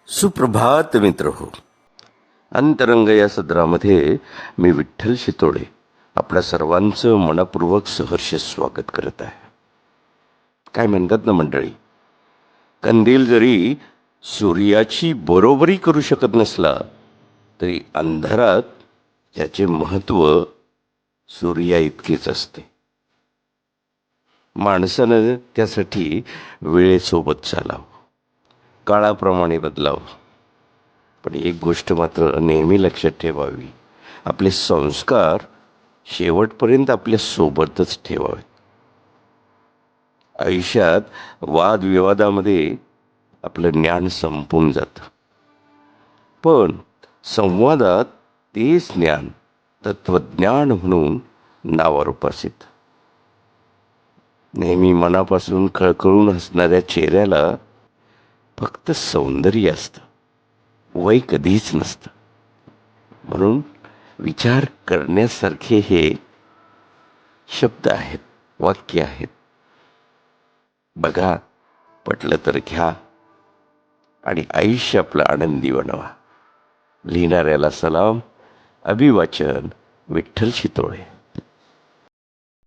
सुप्रभात मित्र हो. अंतरंग या सदरामध्ये मी विठ्ठल शितोळे आपल्या सर्वांचं मनपूर्वक सहर्ष स्वागत करत आहे. काय म्हणतात ना मंडळी, कंदील जरी सूर्याची बरोबरी करू शकत नसला तरी अंधारात त्याचे महत्त्व सूर्या इतकेच असते. माणसानं त्यासाठी वेळेसोबत चालावं, काळाप्रमाणे बदलावं. पण एक गोष्ट मात्र नेहमी लक्षात ठेवावी, आपले संस्कार शेवटपर्यंत आपल्या सोबतच ठेवावेत. आयुष्यात वादविवादामध्ये आपलं ज्ञान संपून जातं, पण संवादात तेच ज्ञान तत्वज्ञान म्हणून नावारूपास येतं. नेहमी मनापासून खळखळून हसणाऱ्या चेहऱ्याला फक्त सौंदर्य असतं, वय कधीच नसतं. म्हणून विचार करण्यासारखे हे शब्द आहेत, वाक्य आहेत. बघा, पटलं तर घ्या आणि आयुष्य आपलं आनंदी बनवा. लिहिणाऱ्याला सलाम. अभिवाचन, विठ्ठल शितोळे.